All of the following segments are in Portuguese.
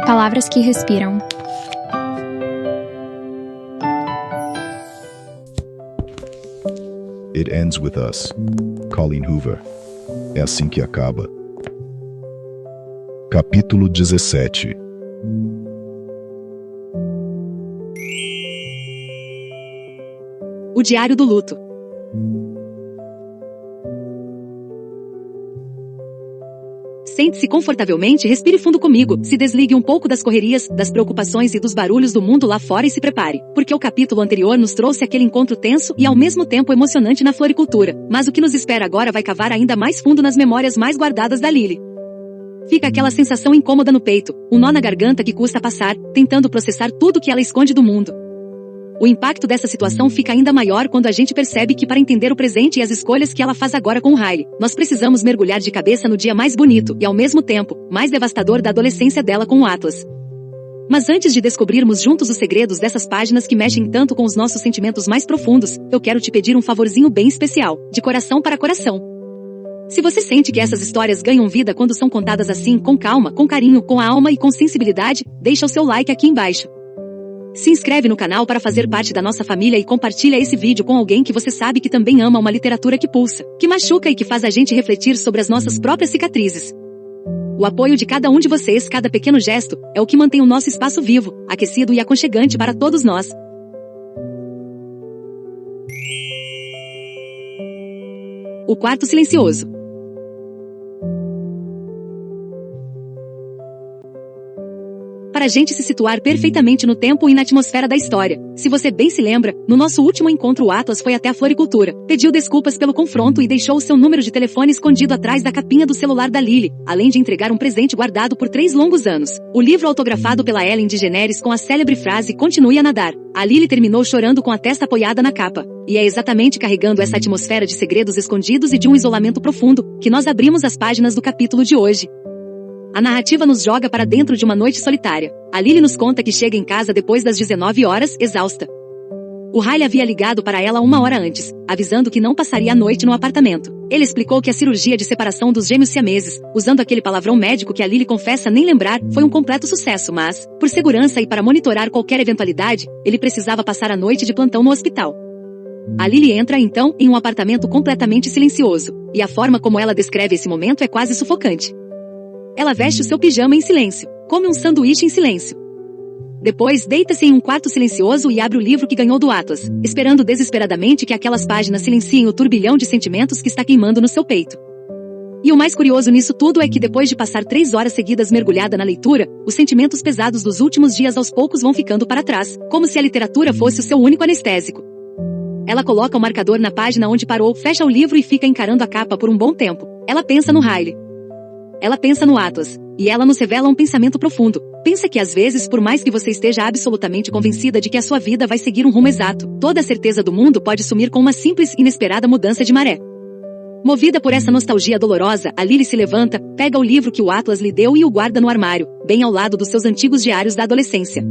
Palavras que respiram. It ends with us. Colleen Hoover. É assim que acaba. Capítulo 17. O Diário do Luto. Sente-se confortavelmente e respire fundo comigo. Se desligue um pouco das correrias, das preocupações e dos barulhos do mundo lá fora e se prepare. Porque o capítulo anterior nos trouxe aquele encontro tenso e ao mesmo tempo emocionante na floricultura. Mas o que nos espera agora vai cavar ainda mais fundo nas memórias mais guardadas da Lily. Fica aquela sensação incômoda no peito, um nó na garganta que custa passar, tentando processar tudo que ela esconde do mundo. O impacto dessa situação fica ainda maior quando a gente percebe que para entender o presente e as escolhas que ela faz agora com o Riley, nós precisamos mergulhar de cabeça no dia mais bonito e ao mesmo tempo, mais devastador da adolescência dela com o Atlas. Mas antes de descobrirmos juntos os segredos dessas páginas que mexem tanto com os nossos sentimentos mais profundos, eu quero te pedir um favorzinho bem especial, de coração para coração. Se você sente que essas histórias ganham vida quando são contadas assim, com calma, com carinho, com a alma e com sensibilidade, deixa o seu like aqui embaixo. Se inscreve no canal para fazer parte da nossa família e compartilha esse vídeo com alguém que você sabe que também ama uma literatura que pulsa, que machuca e que faz a gente refletir sobre as nossas próprias cicatrizes. O apoio de cada um de vocês, cada pequeno gesto, é o que mantém o nosso espaço vivo, aquecido e aconchegante para todos nós. O quarto silencioso. Para a gente se situar perfeitamente no tempo e na atmosfera da história. Se você bem se lembra, no nosso último encontro o Atlas foi até a floricultura, pediu desculpas pelo confronto e deixou o seu número de telefone escondido atrás da capinha do celular da Lily, além de entregar um presente guardado por 3 longos anos. O livro autografado pela Ellen DeGeneres com a célebre frase "Continue a nadar". A Lily terminou chorando com a testa apoiada na capa. E é exatamente carregando essa atmosfera de segredos escondidos e de um isolamento profundo, que nós abrimos as páginas do capítulo de hoje. A narrativa nos joga para dentro de uma noite solitária. A Lily nos conta que chega em casa depois das 19 horas, exausta. O Riley havia ligado para ela 1 hora antes, avisando que não passaria a noite no apartamento. Ele explicou que a cirurgia de separação dos gêmeos siameses, usando aquele palavrão médico que a Lily confessa nem lembrar, foi um completo sucesso, mas, por segurança e para monitorar qualquer eventualidade, ele precisava passar a noite de plantão no hospital. A Lily entra, então, em um apartamento completamente silencioso, e a forma como ela descreve esse momento é quase sufocante. Ela veste o seu pijama em silêncio, come um sanduíche em silêncio. Depois, deita-se em um quarto silencioso e abre o livro que ganhou do Atlas, esperando desesperadamente que aquelas páginas silenciem o turbilhão de sentimentos que está queimando no seu peito. E o mais curioso nisso tudo é que depois de passar 3 horas seguidas mergulhada na leitura, os sentimentos pesados dos últimos dias aos poucos vão ficando para trás, como se a literatura fosse o seu único anestésico. Ela coloca o marcador na página onde parou, fecha o livro e fica encarando a capa por um bom tempo. Ela pensa no Riley. Ela pensa no Atlas, e ela nos revela um pensamento profundo. Pensa que às vezes, por mais que você esteja absolutamente convencida de que a sua vida vai seguir um rumo exato, toda a certeza do mundo pode sumir com uma simples e inesperada mudança de maré. Movida por essa nostalgia dolorosa, a Lily se levanta, pega o livro que o Atlas lhe deu e o guarda no armário, bem ao lado dos seus antigos diários da adolescência.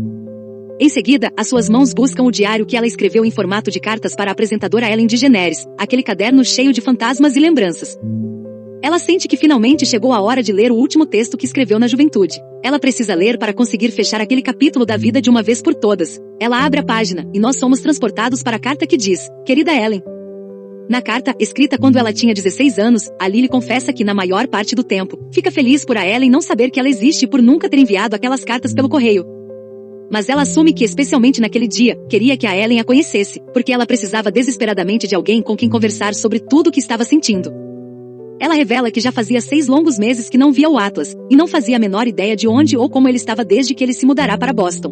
Em seguida, as suas mãos buscam o diário que ela escreveu em formato de cartas para a apresentadora Ellen DeGeneres, aquele caderno cheio de fantasmas e lembranças. Ela sente que finalmente chegou a hora de ler o último texto que escreveu na juventude. Ela precisa ler para conseguir fechar aquele capítulo da vida de uma vez por todas. Ela abre a página, e nós somos transportados para a carta que diz: "Querida Ellen". Na carta, escrita quando ela tinha 16 anos, a Lily confessa que na maior parte do tempo, fica feliz por a Ellen não saber que ela existe e por nunca ter enviado aquelas cartas pelo correio. Mas ela assume que especialmente naquele dia, queria que a Ellen a conhecesse, porque ela precisava desesperadamente de alguém com quem conversar sobre tudo o que estava sentindo. Ela revela que já fazia 6 longos meses que não via o Atlas, e não fazia a menor ideia de onde ou como ele estava desde que ele se mudará para Boston.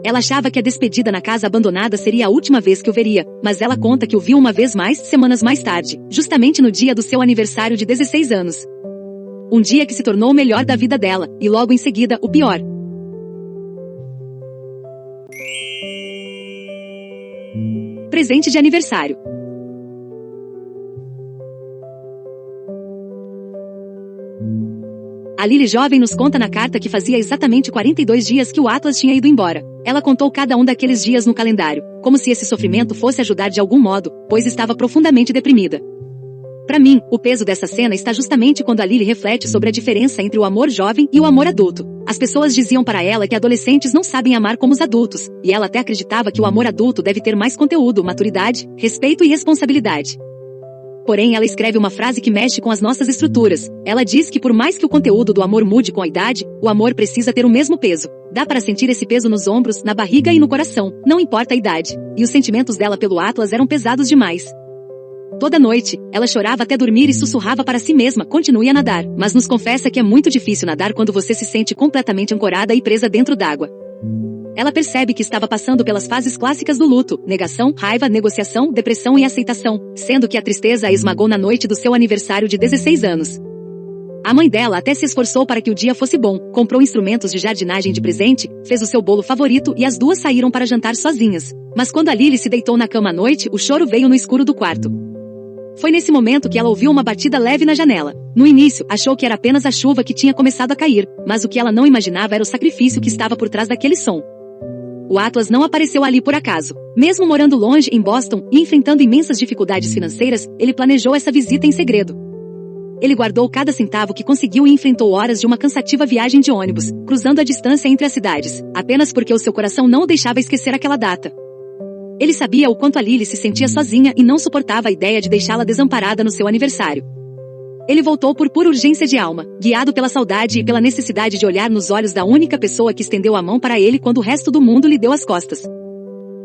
Ela achava que a despedida na casa abandonada seria a última vez que o veria, mas ela conta que o viu uma vez mais, semanas mais tarde, justamente no dia do seu aniversário de 16 anos. Um dia que se tornou o melhor da vida dela, e logo em seguida, o pior. Presente de aniversário. A Lily jovem nos conta na carta que fazia exatamente 42 dias que o Atlas tinha ido embora. Ela contou cada um daqueles dias no calendário, como se esse sofrimento fosse ajudar de algum modo, pois estava profundamente deprimida. Para mim, o peso dessa cena está justamente quando a Lily reflete sobre a diferença entre o amor jovem e o amor adulto. As pessoas diziam para ela que adolescentes não sabem amar como os adultos, e ela até acreditava que o amor adulto deve ter mais conteúdo, maturidade, respeito e responsabilidade. Porém, ela escreve uma frase que mexe com as nossas estruturas. Ela diz que por mais que o conteúdo do amor mude com a idade, o amor precisa ter o mesmo peso. Dá para sentir esse peso nos ombros, na barriga e no coração, não importa a idade. E os sentimentos dela pelo Atlas eram pesados demais. Toda noite, ela chorava até dormir e sussurrava para si mesma, continue a nadar. Mas nos confessa que é muito difícil nadar quando você se sente completamente ancorada e presa dentro d'água. Ela percebe que estava passando pelas fases clássicas do luto, negação, raiva, negociação, depressão e aceitação, sendo que a tristeza a esmagou na noite do seu aniversário de 16 anos. A mãe dela até se esforçou para que o dia fosse bom, comprou instrumentos de jardinagem de presente, fez o seu bolo favorito e as duas saíram para jantar sozinhas. Mas quando a Lily se deitou na cama à noite, o choro veio no escuro do quarto. Foi nesse momento que ela ouviu uma batida leve na janela. No início, achou que era apenas a chuva que tinha começado a cair, mas o que ela não imaginava era o sacrifício que estava por trás daquele som. O Atlas não apareceu ali por acaso. Mesmo morando longe em Boston e enfrentando imensas dificuldades financeiras, ele planejou essa visita em segredo. Ele guardou cada centavo que conseguiu e enfrentou horas de uma cansativa viagem de ônibus, cruzando a distância entre as cidades, apenas porque o seu coração não o deixava esquecer aquela data. Ele sabia o quanto a Lily se sentia sozinha e não suportava a ideia de deixá-la desamparada no seu aniversário. Ele voltou por pura urgência de alma, guiado pela saudade e pela necessidade de olhar nos olhos da única pessoa que estendeu a mão para ele quando o resto do mundo lhe deu as costas.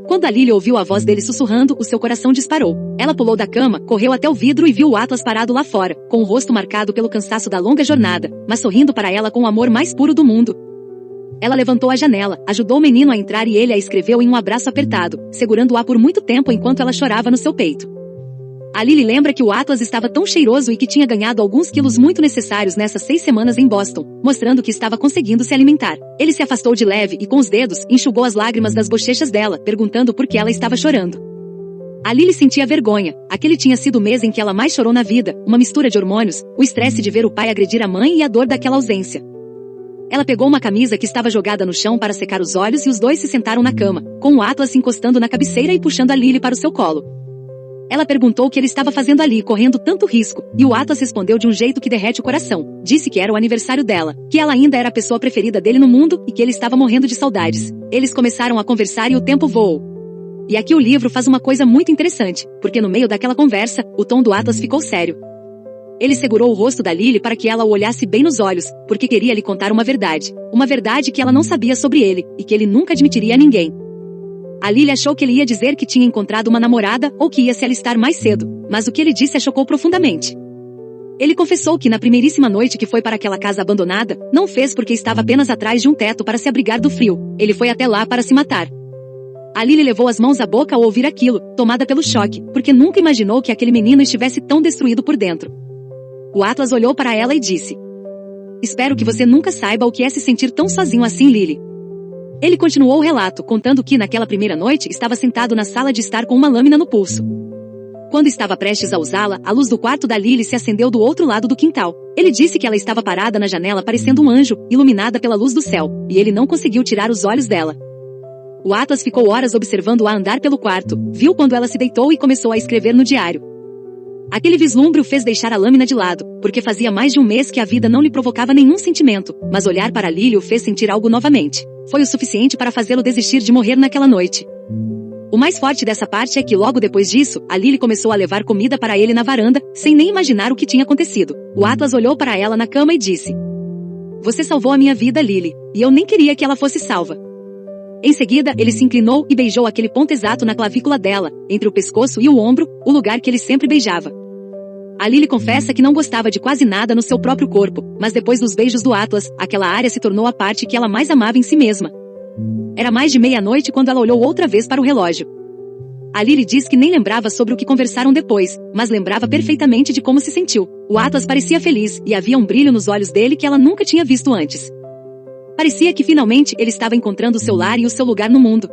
Quando a Lily ouviu a voz dele sussurrando, o seu coração disparou. Ela pulou da cama, correu até o vidro e viu o Atlas parado lá fora, com o rosto marcado pelo cansaço da longa jornada, mas sorrindo para ela com o amor mais puro do mundo. Ela levantou a janela, ajudou o menino a entrar e ele a escreveu em um abraço apertado, segurando-a por muito tempo enquanto ela chorava no seu peito. A Lily lembra que o Atlas estava tão cheiroso e que tinha ganhado alguns quilos muito necessários nessas 6 semanas em Boston, mostrando que estava conseguindo se alimentar. Ele se afastou de leve e com os dedos enxugou as lágrimas das bochechas dela, perguntando por que ela estava chorando. A Lily sentia vergonha. Aquele tinha sido o mês em que ela mais chorou na vida, uma mistura de hormônios, o estresse de ver o pai agredir a mãe e a dor daquela ausência. Ela pegou uma camisa que estava jogada no chão para secar os olhos e os dois se sentaram na cama, com o Atlas se encostando na cabeceira e puxando a Lily para o seu colo. Ela perguntou o que ele estava fazendo ali, correndo tanto risco, e o Atlas respondeu de um jeito que derrete o coração. Disse que era o aniversário dela, que ela ainda era a pessoa preferida dele no mundo e que ele estava morrendo de saudades. Eles começaram a conversar e o tempo voou. E aqui o livro faz uma coisa muito interessante, porque no meio daquela conversa, o tom do Atlas ficou sério. Ele segurou o rosto da Lily para que ela o olhasse bem nos olhos, porque queria lhe contar uma verdade que ela não sabia sobre ele, e que ele nunca admitiria a ninguém. A Lily achou que ele ia dizer que tinha encontrado uma namorada ou que ia se alistar mais cedo, mas o que ele disse a chocou profundamente. Ele confessou que na primeiríssima noite que foi para aquela casa abandonada, não fez porque estava apenas atrás de um teto para se abrigar do frio, ele foi até lá para se matar. A Lily levou as mãos à boca ao ouvir aquilo, tomada pelo choque, porque nunca imaginou que aquele menino estivesse tão destruído por dentro. O Atlas olhou para ela e disse: "Espero que você nunca saiba o que é se sentir tão sozinho assim, Lily." Ele continuou o relato, contando que naquela primeira noite estava sentado na sala de estar com uma lâmina no pulso. Quando estava prestes a usá-la, a luz do quarto da Lily se acendeu do outro lado do quintal. Ele disse que ela estava parada na janela parecendo um anjo, iluminada pela luz do céu, e ele não conseguiu tirar os olhos dela. O Atlas ficou horas observando-a andar pelo quarto, viu quando ela se deitou e começou a escrever no diário. Aquele vislumbre o fez deixar a lâmina de lado, porque fazia mais de um mês que a vida não lhe provocava nenhum sentimento, mas olhar para Lily o fez sentir algo novamente. Foi o suficiente para fazê-lo desistir de morrer naquela noite. O mais forte dessa parte é que logo depois disso, a Lily começou a levar comida para ele na varanda, sem nem imaginar o que tinha acontecido. O Atlas olhou para ela na cama e disse: "Você salvou a minha vida, Lily, e eu nem queria que ela fosse salva." Em seguida, ele se inclinou e beijou aquele ponto exato na clavícula dela, entre o pescoço e o ombro, o lugar que ele sempre beijava. A Lily confessa que não gostava de quase nada no seu próprio corpo, mas depois dos beijos do Atlas, aquela área se tornou a parte que ela mais amava em si mesma. Era mais de meia-noite quando ela olhou outra vez para o relógio. A Lily diz que nem lembrava sobre o que conversaram depois, mas lembrava perfeitamente de como se sentiu. O Atlas parecia feliz, e havia um brilho nos olhos dele que ela nunca tinha visto antes. Parecia que finalmente ele estava encontrando o seu lar e o seu lugar no mundo.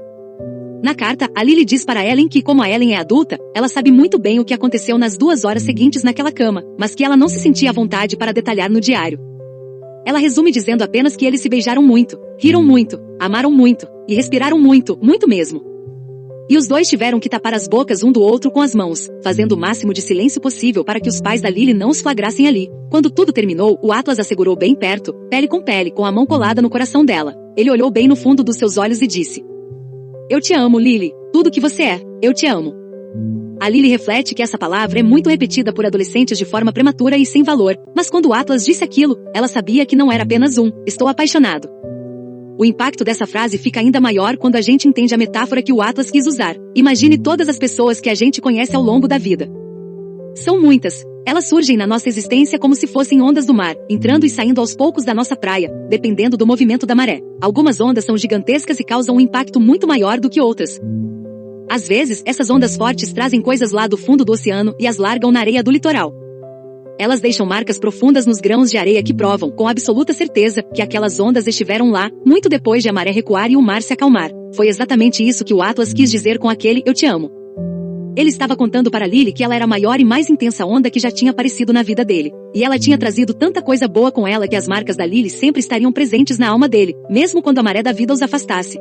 Na carta, a Lily diz para Ellen que, como a Ellen é adulta, ela sabe muito bem o que aconteceu nas 2 horas seguintes naquela cama, mas que ela não se sentia à vontade para detalhar no diário. Ela resume dizendo apenas que eles se beijaram muito, riram muito, amaram muito, e respiraram muito, muito mesmo. E os dois tiveram que tapar as bocas um do outro com as mãos, fazendo o máximo de silêncio possível para que os pais da Lily não os flagrassem ali. Quando tudo terminou, o Atlas a segurou bem perto, pele com pele, com a mão colada no coração dela. Ele olhou bem no fundo dos seus olhos e disse: "Eu te amo, Lily. Tudo que você é, eu te amo." A Lily reflete que essa palavra é muito repetida por adolescentes de forma prematura e sem valor, mas quando o Atlas disse aquilo, ela sabia que não era apenas "estou apaixonado." O impacto dessa frase fica ainda maior quando a gente entende a metáfora que o Atlas quis usar. Imagine todas as pessoas que a gente conhece ao longo da vida. São muitas. Elas surgem na nossa existência como se fossem ondas do mar, entrando e saindo aos poucos da nossa praia, dependendo do movimento da maré. Algumas ondas são gigantescas e causam um impacto muito maior do que outras. Às vezes, essas ondas fortes trazem coisas lá do fundo do oceano e as largam na areia do litoral. Elas deixam marcas profundas nos grãos de areia que provam, com absoluta certeza, que aquelas ondas estiveram lá, muito depois de a maré recuar e o mar se acalmar. Foi exatamente isso que o Atlas quis dizer com aquele "eu te amo." Ele estava contando para Lily que ela era a maior e mais intensa onda que já tinha aparecido na vida dele. E ela tinha trazido tanta coisa boa com ela que as marcas da Lily sempre estariam presentes na alma dele, mesmo quando a maré da vida os afastasse.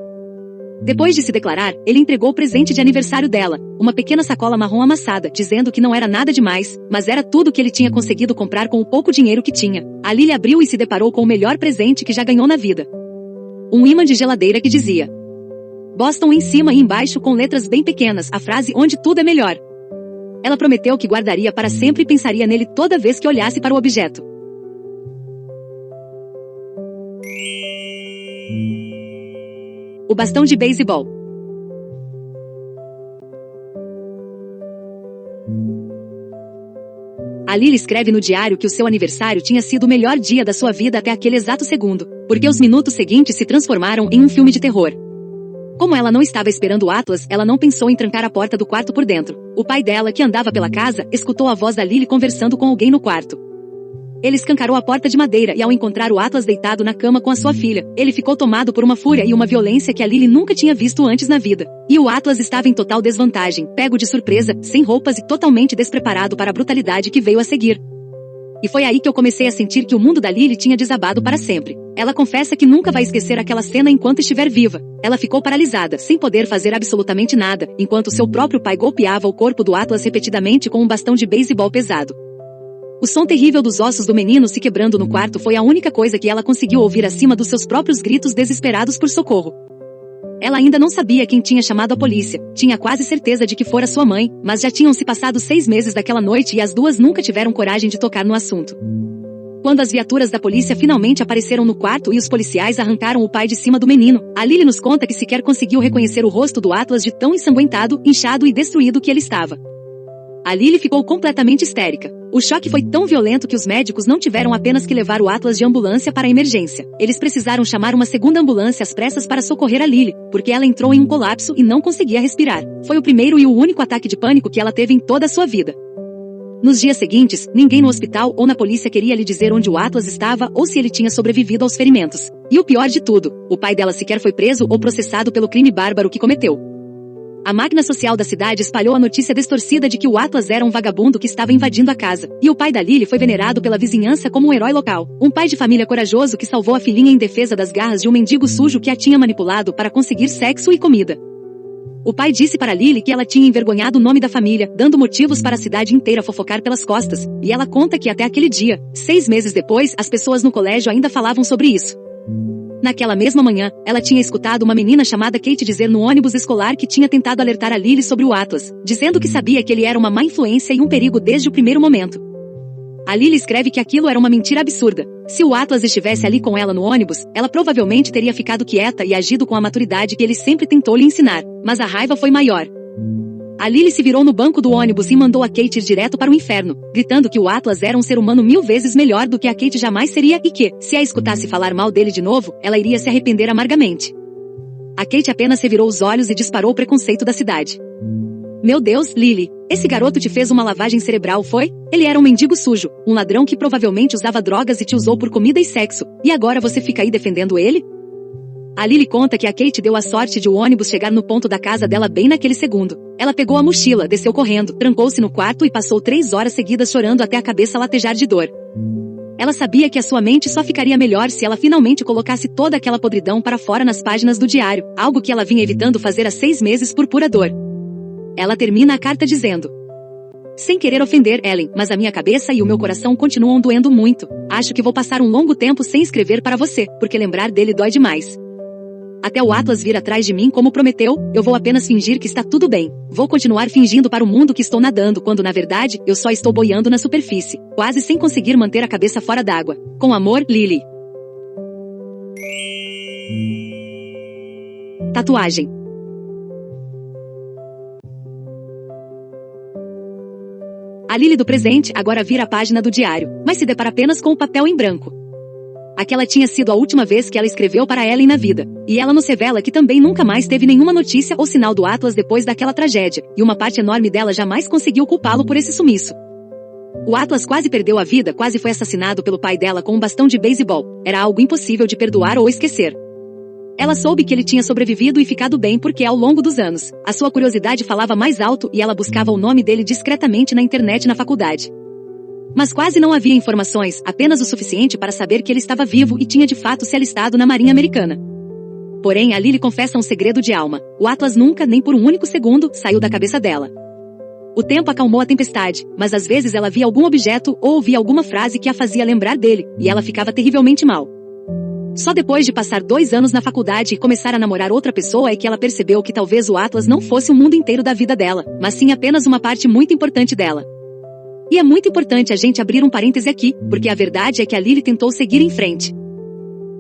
Depois de se declarar, ele entregou o presente de aniversário dela, uma pequena sacola marrom amassada, dizendo que não era nada demais, mas era tudo que ele tinha conseguido comprar com o pouco dinheiro que tinha. A Lily abriu e se deparou com o melhor presente que já ganhou na vida. Um ímã de geladeira que dizia Boston em cima e embaixo com letras bem pequenas, a frase "onde tudo é melhor." Ela prometeu que guardaria para sempre e pensaria nele toda vez que olhasse para o objeto. O bastão de beisebol. A Lily escreve no diário que o seu aniversário tinha sido o melhor dia da sua vida até aquele exato segundo, porque os minutos seguintes se transformaram em um filme de terror. Como ela não estava esperando o Atlas, ela não pensou em trancar a porta do quarto por dentro. O pai dela, que andava pela casa, escutou a voz da Lily conversando com alguém no quarto. Ele escancarou a porta de madeira e ao encontrar o Atlas deitado na cama com a sua filha, ele ficou tomado por uma fúria e uma violência que a Lily nunca tinha visto antes na vida. E o Atlas estava em total desvantagem, pego de surpresa, sem roupas e totalmente despreparado para a brutalidade que veio a seguir. E foi aí que eu comecei a sentir que o mundo da Lily tinha desabado para sempre. Ela confessa que nunca vai esquecer aquela cena enquanto estiver viva. Ela ficou paralisada, sem poder fazer absolutamente nada, enquanto seu próprio pai golpeava o corpo do Atlas repetidamente com um bastão de beisebol pesado. O som terrível dos ossos do menino se quebrando no quarto foi a única coisa que ela conseguiu ouvir acima dos seus próprios gritos desesperados por socorro. Ela ainda não sabia quem tinha chamado a polícia, tinha quase certeza de que fora sua mãe, mas já tinham se passado 6 meses daquela noite e as duas nunca tiveram coragem de tocar no assunto. Quando as viaturas da polícia finalmente apareceram no quarto e os policiais arrancaram o pai de cima do menino, a Lily nos conta que sequer conseguiu reconhecer o rosto do Atlas de tão ensanguentado, inchado e destruído que ele estava. A Lily ficou completamente histérica. O choque foi tão violento que os médicos não tiveram apenas que levar o Atlas de ambulância para a emergência. Eles precisaram chamar uma segunda ambulância às pressas para socorrer a Lily, porque ela entrou em um colapso e não conseguia respirar. Foi o primeiro e o único ataque de pânico que ela teve em toda a sua vida. Nos dias seguintes, ninguém no hospital ou na polícia queria lhe dizer onde o Atlas estava ou se ele tinha sobrevivido aos ferimentos. E o pior de tudo, o pai dela sequer foi preso ou processado pelo crime bárbaro que cometeu. A máquina social da cidade espalhou a notícia distorcida de que o Atlas era um vagabundo que estava invadindo a casa, e o pai da Lily foi venerado pela vizinhança como um herói local, um pai de família corajoso que salvou a filhinha em defesa das garras de um mendigo sujo que a tinha manipulado para conseguir sexo e comida. O pai disse para Lily que ela tinha envergonhado o nome da família, dando motivos para a cidade inteira fofocar pelas costas, e ela conta que até aquele dia, 6 meses depois, as pessoas no colégio ainda falavam sobre isso. Naquela mesma manhã, ela tinha escutado uma menina chamada Kate dizer no ônibus escolar que tinha tentado alertar a Lily sobre o Atlas, dizendo que sabia que ele era uma má influência e um perigo desde o primeiro momento. A Lily escreve que aquilo era uma mentira absurda. Se o Atlas estivesse ali com ela no ônibus, ela provavelmente teria ficado quieta e agido com a maturidade que ele sempre tentou lhe ensinar, mas a raiva foi maior. A Lily se virou no banco do ônibus e mandou a Kate ir direto para o inferno, gritando que o Atlas era um ser humano 1000 vezes melhor do que a Kate jamais seria e que, se a escutasse falar mal dele de novo, ela iria se arrepender amargamente. A Kate apenas revirou os olhos e disparou o preconceito da cidade. Meu Deus, Lily, esse garoto te fez uma lavagem cerebral, foi? Ele era um mendigo sujo, um ladrão que provavelmente usava drogas e te usou por comida e sexo, e agora você fica aí defendendo ele? A Lily conta que a Kate deu a sorte de o ônibus chegar no ponto da casa dela bem naquele segundo. Ela pegou a mochila, desceu correndo, trancou-se no quarto e passou 3 horas seguidas chorando até a cabeça latejar de dor. Ela sabia que a sua mente só ficaria melhor se ela finalmente colocasse toda aquela podridão para fora nas páginas do diário, algo que ela vinha evitando fazer há 6 meses por pura dor. Ela termina a carta dizendo: sem querer ofender, Ellen, mas a minha cabeça e o meu coração continuam doendo muito. Acho que vou passar um longo tempo sem escrever para você, porque lembrar dele dói demais. Até o Atlas vir atrás de mim como prometeu, eu vou apenas fingir que está tudo bem. Vou continuar fingindo para o mundo que estou nadando quando na verdade, eu só estou boiando na superfície, quase sem conseguir manter a cabeça fora d'água. Com amor, Lily. Tatuagem. A Lily do presente agora vira a página do diário, mas se depara apenas com o papel em branco. Aquela tinha sido a última vez que ela escreveu para Ellen na vida, e ela nos revela que também nunca mais teve nenhuma notícia ou sinal do Atlas depois daquela tragédia, e uma parte enorme dela jamais conseguiu culpá-lo por esse sumiço. O Atlas quase perdeu a vida, quase foi assassinado pelo pai dela com um bastão de beisebol. Era algo impossível de perdoar ou esquecer. Ela soube que ele tinha sobrevivido e ficado bem porque ao longo dos anos, a sua curiosidade falava mais alto e ela buscava o nome dele discretamente na internet na faculdade. Mas quase não havia informações, apenas o suficiente para saber que ele estava vivo e tinha de fato se alistado na Marinha Americana. Porém, a Lily confessa um segredo de alma. O Atlas nunca, nem por um único segundo, saiu da cabeça dela. O tempo acalmou a tempestade, mas às vezes ela via algum objeto ou ouvia alguma frase que a fazia lembrar dele, e ela ficava terrivelmente mal. Só depois de passar 2 anos na faculdade e começar a namorar outra pessoa é que ela percebeu que talvez o Atlas não fosse o mundo inteiro da vida dela, mas sim apenas uma parte muito importante dela. E é muito importante a gente abrir um parêntese aqui, porque a verdade é que a Lily tentou seguir em frente.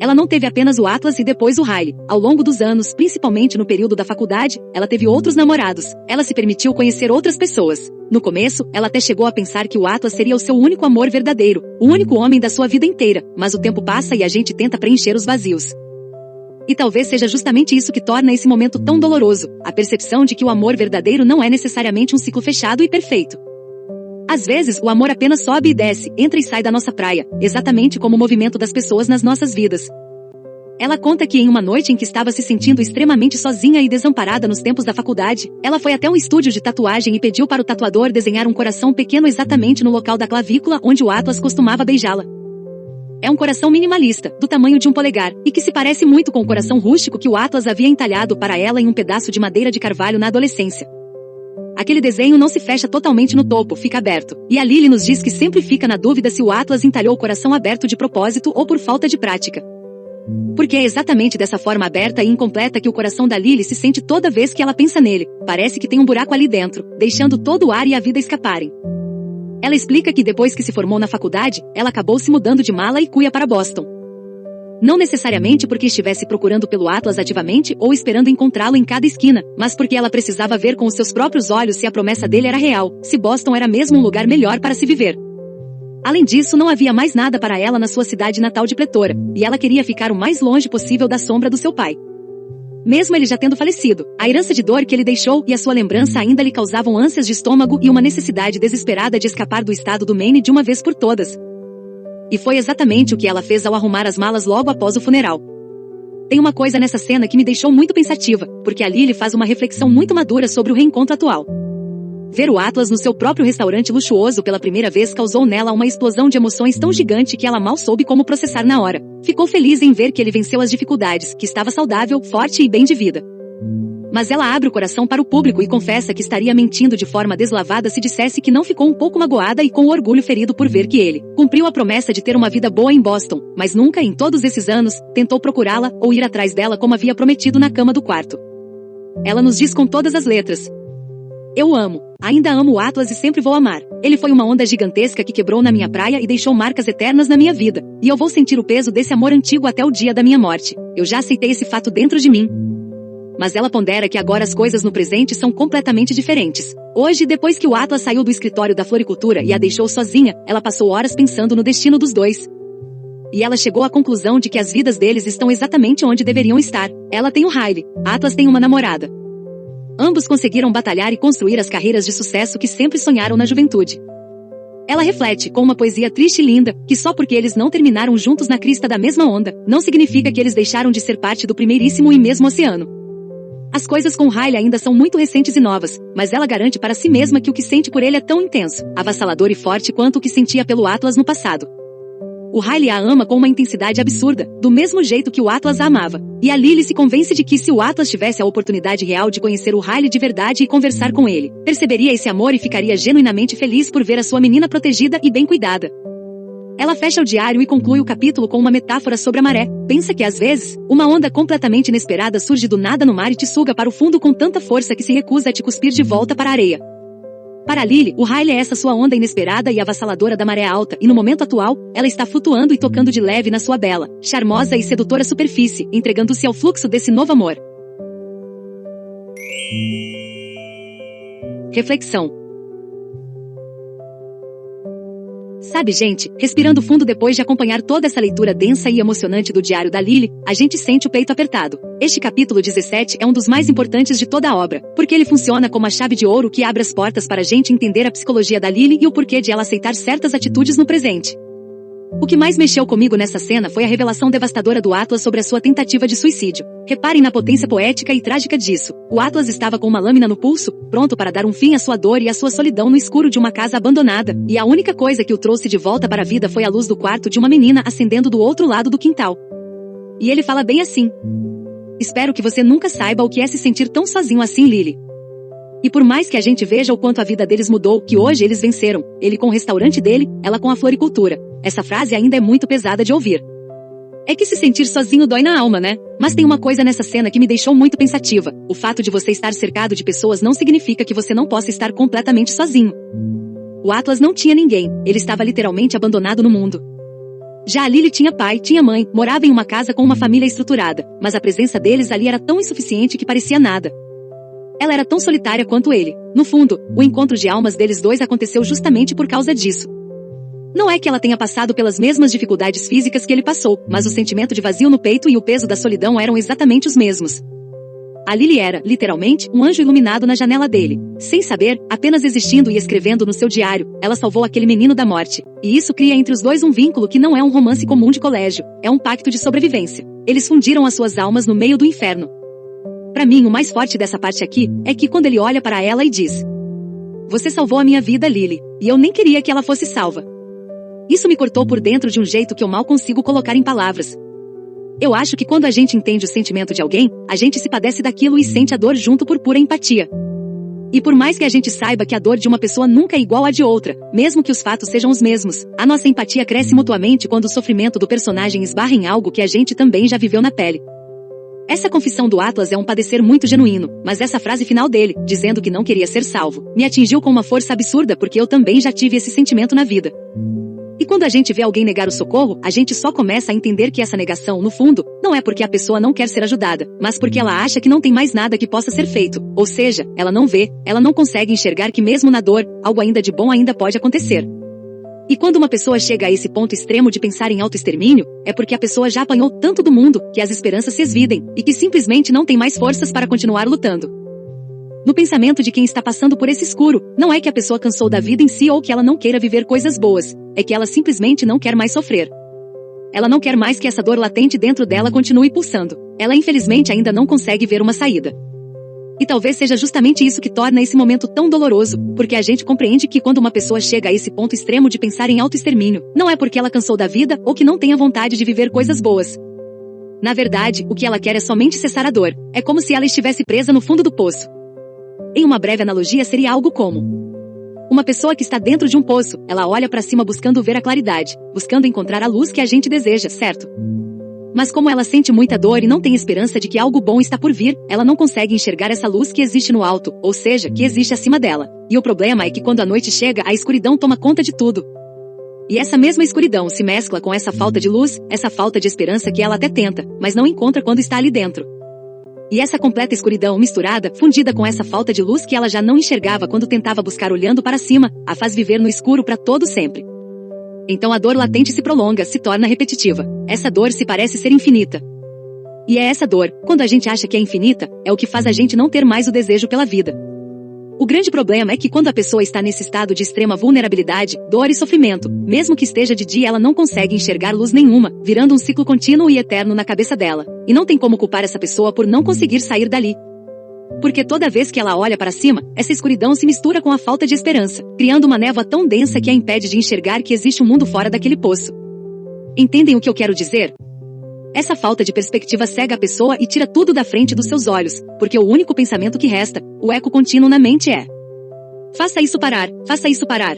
Ela não teve apenas o Atlas e depois o Riley. Ao longo dos anos, principalmente no período da faculdade, ela teve outros namorados. Ela se permitiu conhecer outras pessoas. No começo, ela até chegou a pensar que o Atlas seria o seu único amor verdadeiro, o único homem da sua vida inteira, mas o tempo passa e a gente tenta preencher os vazios. E talvez seja justamente isso que torna esse momento tão doloroso, a percepção de que o amor verdadeiro não é necessariamente um ciclo fechado e perfeito. Às vezes, o amor apenas sobe e desce, entra e sai da nossa praia, exatamente como o movimento das pessoas nas nossas vidas. Ela conta que em uma noite em que estava se sentindo extremamente sozinha e desamparada nos tempos da faculdade, ela foi até um estúdio de tatuagem e pediu para o tatuador desenhar um coração pequeno exatamente no local da clavícula onde o Atlas costumava beijá-la. É um coração minimalista, do tamanho de um polegar, e que se parece muito com o coração rústico que o Atlas havia entalhado para ela em um pedaço de madeira de carvalho na adolescência. Aquele desenho não se fecha totalmente no topo, fica aberto. E a Lily nos diz que sempre fica na dúvida se o Atlas entalhou o coração aberto de propósito ou por falta de prática. Porque é exatamente dessa forma aberta e incompleta que o coração da Lily se sente toda vez que ela pensa nele. Parece que tem um buraco ali dentro, deixando todo o ar e a vida escaparem. Ela explica que depois que se formou na faculdade, ela acabou se mudando de mala e cuia para Boston. Não necessariamente porque estivesse procurando pelo Atlas ativamente ou esperando encontrá-lo em cada esquina, mas porque ela precisava ver com os seus próprios olhos se a promessa dele era real, se Boston era mesmo um lugar melhor para se viver. Além disso, não havia mais nada para ela na sua cidade natal de Pletora, e ela queria ficar o mais longe possível da sombra do seu pai. Mesmo ele já tendo falecido, a herança de dor que ele deixou e a sua lembrança ainda lhe causavam ânsias de estômago e uma necessidade desesperada de escapar do estado do Maine de uma vez por todas. E foi exatamente o que ela fez ao arrumar as malas logo após o funeral. Tem uma coisa nessa cena que me deixou muito pensativa, porque a Lily faz uma reflexão muito madura sobre o reencontro atual. Ver o Atlas no seu próprio restaurante luxuoso pela primeira vez causou nela uma explosão de emoções tão gigante que ela mal soube como processar na hora. Ficou feliz em ver que ele venceu as dificuldades, que estava saudável, forte e bem de vida. Mas ela abre o coração para o público e confessa que estaria mentindo de forma deslavada se dissesse que não ficou um pouco magoada e com o orgulho ferido por ver que ele cumpriu a promessa de ter uma vida boa em Boston, mas nunca, em todos esses anos, tentou procurá-la ou ir atrás dela como havia prometido na cama do quarto. Ela nos diz com todas as letras: eu amo, ainda amo o Atlas e sempre vou amar. Ele foi uma onda gigantesca que quebrou na minha praia e deixou marcas eternas na minha vida, e eu vou sentir o peso desse amor antigo até o dia da minha morte. Eu já aceitei esse fato dentro de mim. Mas ela pondera que agora as coisas no presente são completamente diferentes. Hoje, depois que o Atlas saiu do escritório da floricultura e a deixou sozinha, ela passou horas pensando no destino dos dois. E ela chegou à conclusão de que as vidas deles estão exatamente onde deveriam estar. Ela tem o Riley, Atlas tem uma namorada. Ambos conseguiram batalhar e construir as carreiras de sucesso que sempre sonharam na juventude. Ela reflete, com uma poesia triste e linda, que só porque eles não terminaram juntos na crista da mesma onda, não significa que eles deixaram de ser parte do primeiríssimo e mesmo oceano. As coisas com Riley ainda são muito recentes e novas, mas ela garante para si mesma que o que sente por ele é tão intenso, avassalador e forte quanto o que sentia pelo Atlas no passado. O Riley a ama com uma intensidade absurda, do mesmo jeito que o Atlas a amava. E a Lily se convence de que se o Atlas tivesse a oportunidade real de conhecer o Riley de verdade e conversar com ele, perceberia esse amor e ficaria genuinamente feliz por ver a sua menina protegida e bem cuidada. Ela fecha o diário e conclui o capítulo com uma metáfora sobre a maré. Pensa que às vezes, uma onda completamente inesperada surge do nada no mar e te suga para o fundo com tanta força que se recusa a te cuspir de volta para a areia. Para Lily, o Riley é essa sua onda inesperada e avassaladora da maré alta, e no momento atual, ela está flutuando e tocando de leve na sua bela, charmosa e sedutora superfície, entregando-se ao fluxo desse novo amor. Reflexão. Sabe, gente, respirando fundo depois de acompanhar toda essa leitura densa e emocionante do diário da Lily, a gente sente o peito apertado. Este capítulo 17 é um dos mais importantes de toda a obra, porque ele funciona como a chave de ouro que abre as portas para a gente entender a psicologia da Lily e o porquê de ela aceitar certas atitudes no presente. O que mais mexeu comigo nessa cena foi a revelação devastadora do Atlas sobre a sua tentativa de suicídio. Reparem na potência poética e trágica disso. O Atlas estava com uma lâmina no pulso, pronto para dar um fim à sua dor e à sua solidão no escuro de uma casa abandonada, e a única coisa que o trouxe de volta para a vida foi a luz do quarto de uma menina acendendo do outro lado do quintal. E ele fala bem assim: espero que você nunca saiba o que é se sentir tão sozinho assim, Lily. E por mais que a gente veja o quanto a vida deles mudou, que hoje eles venceram, ele com o restaurante dele, ela com a floricultura. Essa frase ainda é muito pesada de ouvir. É que se sentir sozinho dói na alma, né? Mas tem uma coisa nessa cena que me deixou muito pensativa. O fato de você estar cercado de pessoas não significa que você não possa estar completamente sozinho. O Atlas não tinha ninguém, ele estava literalmente abandonado no mundo. Já a Lily tinha pai, tinha mãe, morava em uma casa com uma família estruturada, mas a presença deles ali era tão insuficiente que parecia nada. Ela era tão solitária quanto ele. No fundo, o encontro de almas deles dois aconteceu justamente por causa disso. Não é que ela tenha passado pelas mesmas dificuldades físicas que ele passou, mas o sentimento de vazio no peito e o peso da solidão eram exatamente os mesmos. A Lily era, literalmente, um anjo iluminado na janela dele. Sem saber, apenas existindo e escrevendo no seu diário, ela salvou aquele menino da morte. E isso cria entre os dois um vínculo que não é um romance comum de colégio, é um pacto de sobrevivência. Eles fundiram as suas almas no meio do inferno. Para mim, o mais forte dessa parte aqui, é que quando ele olha para ela e diz: você salvou a minha vida, Lily, e eu nem queria que ela fosse salva. Isso me cortou por dentro de um jeito que eu mal consigo colocar em palavras. Eu acho que quando a gente entende o sentimento de alguém, a gente se padece daquilo e sente a dor junto por pura empatia. E por mais que a gente saiba que a dor de uma pessoa nunca é igual à de outra, mesmo que os fatos sejam os mesmos, a nossa empatia cresce mutuamente quando o sofrimento do personagem esbarra em algo que a gente também já viveu na pele. Essa confissão do Atlas é um padecer muito genuíno, mas essa frase final dele, dizendo que não queria ser salvo, me atingiu com uma força absurda porque eu também já tive esse sentimento na vida. E quando a gente vê alguém negar o socorro, a gente só começa a entender que essa negação, no fundo, não é porque a pessoa não quer ser ajudada, mas porque ela acha que não tem mais nada que possa ser feito. Ou seja, ela não vê, ela não consegue enxergar que mesmo na dor, algo ainda de bom ainda pode acontecer. E quando uma pessoa chega a esse ponto extremo de pensar em autoextermínio, é porque a pessoa já apanhou tanto do mundo, que as esperanças se esvidem, e que simplesmente não tem mais forças para continuar lutando. No pensamento de quem está passando por esse escuro, não é que a pessoa cansou da vida em si ou que ela não queira viver coisas boas, é que ela simplesmente não quer mais sofrer. Ela não quer mais que essa dor latente dentro dela continue pulsando. Ela infelizmente ainda não consegue ver uma saída. E talvez seja justamente isso que torna esse momento tão doloroso, porque a gente compreende que quando uma pessoa chega a esse ponto extremo de pensar em autoextermínio, não é porque ela cansou da vida ou que não tenha vontade de viver coisas boas. Na verdade, o que ela quer é somente cessar a dor. É como se ela estivesse presa no fundo do poço. Em uma breve analogia seria algo como uma pessoa que está dentro de um poço, ela olha para cima buscando ver a claridade, buscando encontrar a luz que a gente deseja, certo? Mas como ela sente muita dor e não tem esperança de que algo bom está por vir, ela não consegue enxergar essa luz que existe no alto, ou seja, que existe acima dela. E o problema é que quando a noite chega, a escuridão toma conta de tudo. E essa mesma escuridão se mescla com essa falta de luz, essa falta de esperança que ela até tenta, mas não encontra quando está ali dentro. E essa completa escuridão misturada, fundida com essa falta de luz que ela já não enxergava quando tentava buscar olhando para cima, a faz viver no escuro para todo sempre. Então a dor latente se prolonga, se torna repetitiva. Essa dor se parece ser infinita. E é essa dor, quando a gente acha que é infinita, é o que faz a gente não ter mais o desejo pela vida. O grande problema é que quando a pessoa está nesse estado de extrema vulnerabilidade, dor e sofrimento, mesmo que esteja de dia, ela não consegue enxergar luz nenhuma, virando um ciclo contínuo e eterno na cabeça dela. E não tem como culpar essa pessoa por não conseguir sair dali. Porque toda vez que ela olha para cima, essa escuridão se mistura com a falta de esperança, criando uma névoa tão densa que a impede de enxergar que existe um mundo fora daquele poço. Entendem o que eu quero dizer? Essa falta de perspectiva cega a pessoa e tira tudo da frente dos seus olhos, porque o único pensamento que resta, o eco contínuo na mente é: faça isso parar, faça isso parar.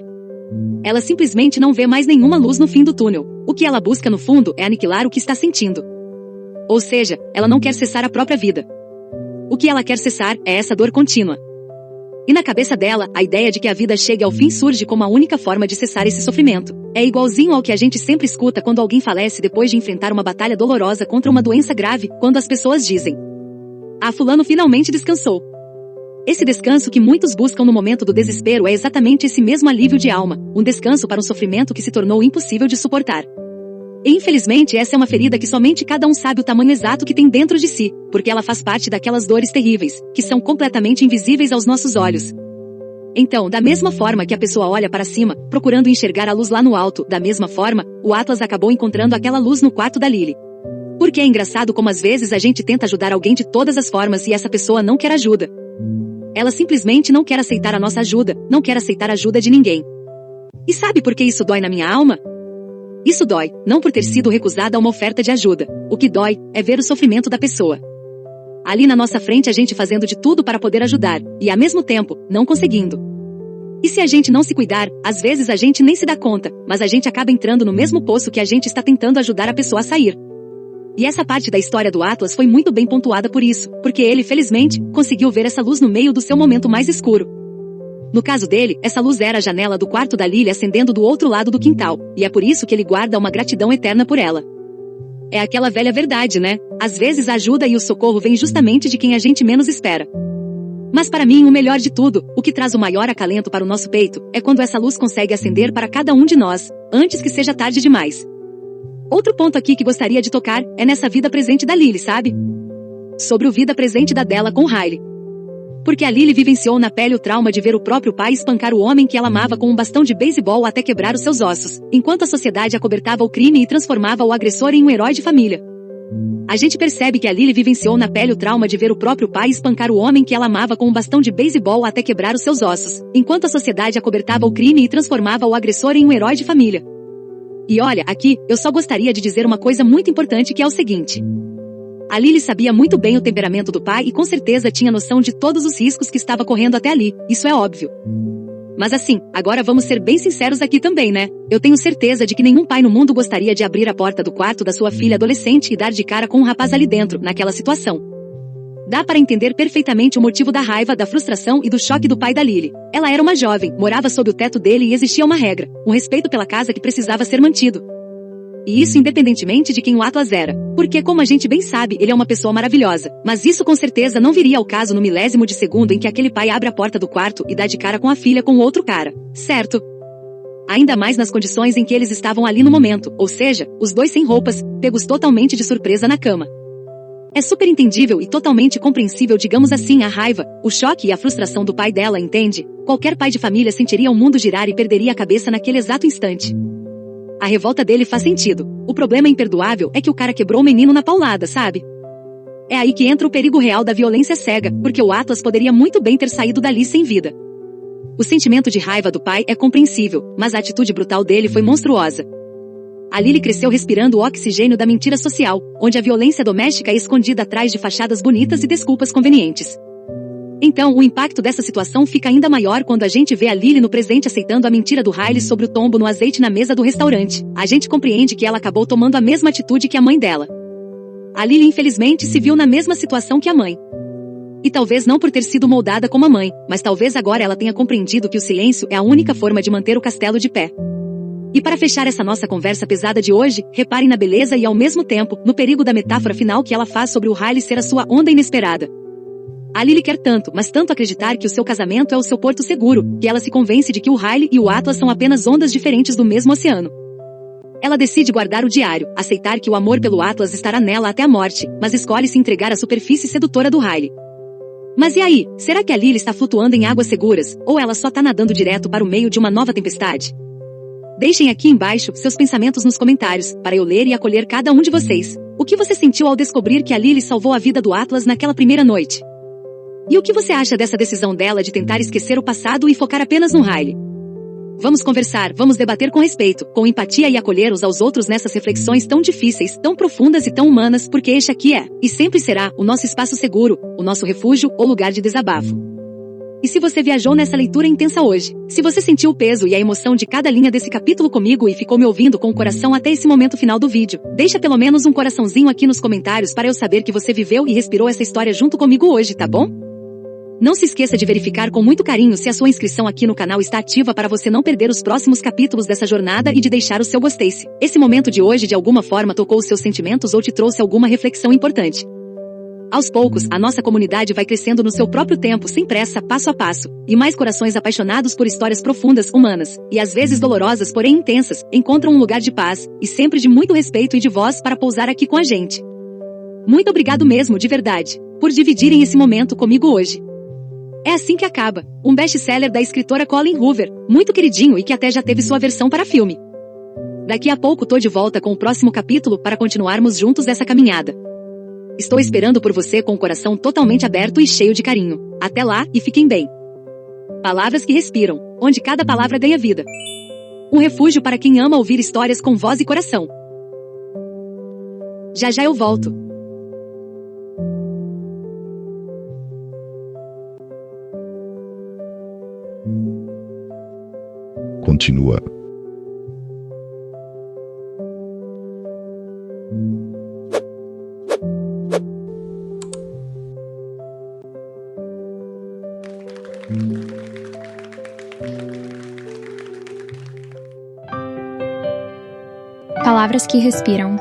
Ela simplesmente não vê mais nenhuma luz no fim do túnel. O que ela busca no fundo é aniquilar o que está sentindo. Ou seja, ela não quer cessar a própria vida. O que ela quer cessar é essa dor contínua. E na cabeça dela, a ideia de que a vida chegue ao fim surge como a única forma de cessar esse sofrimento. É igualzinho ao que a gente sempre escuta quando alguém falece depois de enfrentar uma batalha dolorosa contra uma doença grave, quando as pessoas dizem: "Ah, fulano finalmente descansou." Esse descanso que muitos buscam no momento do desespero é exatamente esse mesmo alívio de alma, um descanso para um sofrimento que se tornou impossível de suportar. E infelizmente essa é uma ferida que somente cada um sabe o tamanho exato que tem dentro de si, porque ela faz parte daquelas dores terríveis, que são completamente invisíveis aos nossos olhos. Então, da mesma forma que a pessoa olha para cima, procurando enxergar a luz lá no alto, da mesma forma, o Atlas acabou encontrando aquela luz no quarto da Lily. Porque é engraçado como às vezes a gente tenta ajudar alguém de todas as formas e essa pessoa não quer ajuda. Ela simplesmente não quer aceitar a nossa ajuda, não quer aceitar a ajuda de ninguém. E sabe por que isso dói na minha alma? Isso dói, não por ter sido recusada uma oferta de ajuda. O que dói é ver o sofrimento da pessoa. Ali na nossa frente a gente fazendo de tudo para poder ajudar, e ao mesmo tempo, não conseguindo. E se a gente não se cuidar, às vezes a gente nem se dá conta, mas a gente acaba entrando no mesmo poço que a gente está tentando ajudar a pessoa a sair. E essa parte da história do Atlas foi muito bem pontuada por isso, porque ele, felizmente, conseguiu ver essa luz no meio do seu momento mais escuro. No caso dele, essa luz era a janela do quarto da Lily acendendo do outro lado do quintal, e é por isso que ele guarda uma gratidão eterna por ela. É aquela velha verdade, né? Às vezes a ajuda e o socorro vêm justamente de quem a gente menos espera. Mas para mim, o melhor de tudo, o que traz o maior acalento para o nosso peito, é quando essa luz consegue acender para cada um de nós, antes que seja tarde demais. Outro ponto aqui que gostaria de tocar é nessa vida presente da Lily, sabe? Sobre o vida presente da dela com Riley. Porque a Lily vivenciou na pele o trauma de ver o próprio pai espancar o homem que ela amava com um bastão de beisebol até quebrar os seus ossos, enquanto a sociedade acobertava o crime e transformava o agressor em um herói de família. A gente percebe que a Lily vivenciou na pele o trauma de ver o próprio pai espancar o homem que ela amava com um bastão de beisebol até quebrar os seus ossos, enquanto a sociedade acobertava o crime e transformava o agressor em um herói de família. E olha, aqui, eu só gostaria de dizer uma coisa muito importante que é o seguinte. A Lily sabia muito bem o temperamento do pai e com certeza tinha noção de todos os riscos que estava correndo até ali, isso é óbvio. Mas assim, agora vamos ser bem sinceros aqui também, né? Eu tenho certeza de que nenhum pai no mundo gostaria de abrir a porta do quarto da sua filha adolescente e dar de cara com um rapaz ali dentro, naquela situação. Dá para entender perfeitamente o motivo da raiva, da frustração e do choque do pai da Lily. Ela era uma jovem, morava sob o teto dele e existia uma regra, um respeito pela casa que precisava ser mantido. E isso independentemente de quem o Atlas era. Porque como a gente bem sabe, ele é uma pessoa maravilhosa. Mas isso com certeza não viria ao caso no milésimo de segundo em que aquele pai abre a porta do quarto e dá de cara com a filha com outro cara. Certo? Ainda mais nas condições em que eles estavam ali no momento, ou seja, os dois sem roupas, pegos totalmente de surpresa na cama. É super entendível e totalmente compreensível, digamos assim, a raiva, o choque e a frustração do pai dela, entende? Qualquer pai de família sentiria o mundo girar e perderia a cabeça naquele exato instante. A revolta dele faz sentido. O problema imperdoável é que o cara quebrou o menino na paulada, sabe? É aí que entra o perigo real da violência cega, porque o Atlas poderia muito bem ter saído dali sem vida. O sentimento de raiva do pai é compreensível, mas a atitude brutal dele foi monstruosa. A Lily cresceu respirando o oxigênio da mentira social, onde a violência doméstica é escondida atrás de fachadas bonitas e desculpas convenientes. Então, o impacto dessa situação fica ainda maior quando a gente vê a Lily no presente aceitando a mentira do Riley sobre o tombo no azeite na mesa do restaurante. A gente compreende que ela acabou tomando a mesma atitude que a mãe dela. A Lily infelizmente se viu na mesma situação que a mãe. E talvez não por ter sido moldada como a mãe, mas talvez agora ela tenha compreendido que o silêncio é a única forma de manter o castelo de pé. E para fechar essa nossa conversa pesada de hoje, reparem na beleza e ao mesmo tempo, no perigo da metáfora final que ela faz sobre o Riley ser a sua onda inesperada. A Lily quer tanto, mas tanto acreditar que o seu casamento é o seu porto seguro, que ela se convence de que o Riley e o Atlas são apenas ondas diferentes do mesmo oceano. Ela decide guardar o diário, aceitar que o amor pelo Atlas estará nela até a morte, mas escolhe se entregar à superfície sedutora do Riley. Mas e aí, será que a Lily está flutuando em águas seguras, ou ela só está nadando direto para o meio de uma nova tempestade? Deixem aqui embaixo seus pensamentos nos comentários, para eu ler e acolher cada um de vocês. O que você sentiu ao descobrir que a Lily salvou a vida do Atlas naquela primeira noite? E o que você acha dessa decisão dela de tentar esquecer o passado e focar apenas no Riley? Vamos conversar, vamos debater com respeito, com empatia e acolher uns aos outros nessas reflexões tão difíceis, tão profundas e tão humanas, porque este aqui é, e sempre será, o nosso espaço seguro, o nosso refúgio ou lugar de desabafo. E se você viajou nessa leitura intensa hoje? Se você sentiu o peso e a emoção de cada linha desse capítulo comigo e ficou me ouvindo com o coração até esse momento final do vídeo, deixa pelo menos um coraçãozinho aqui nos comentários para eu saber que você viveu e respirou essa história junto comigo hoje, tá bom? Não se esqueça de verificar com muito carinho se a sua inscrição aqui no canal está ativa para você não perder os próximos capítulos dessa jornada e de deixar o seu gostei se esse momento de hoje de alguma forma tocou os seus sentimentos ou te trouxe alguma reflexão importante. Aos poucos, a nossa comunidade vai crescendo no seu próprio tempo, sem pressa, passo a passo, e mais corações apaixonados por histórias profundas, humanas, e às vezes dolorosas porém intensas, encontram um lugar de paz, e sempre de muito respeito e de voz para pousar aqui com a gente. Muito obrigado mesmo, de verdade, por dividirem esse momento comigo hoje. É assim que acaba, um best-seller da escritora Colleen Hoover, muito queridinho e que até já teve sua versão para filme. Daqui a pouco tô de volta com o próximo capítulo para continuarmos juntos essa caminhada. Estou esperando por você com o coração totalmente aberto e cheio de carinho. Até lá, e fiquem bem. Palavras que respiram, onde cada palavra ganha vida. Um refúgio para quem ama ouvir histórias com voz e coração. Já já eu volto. Continua. Palavras que respiram,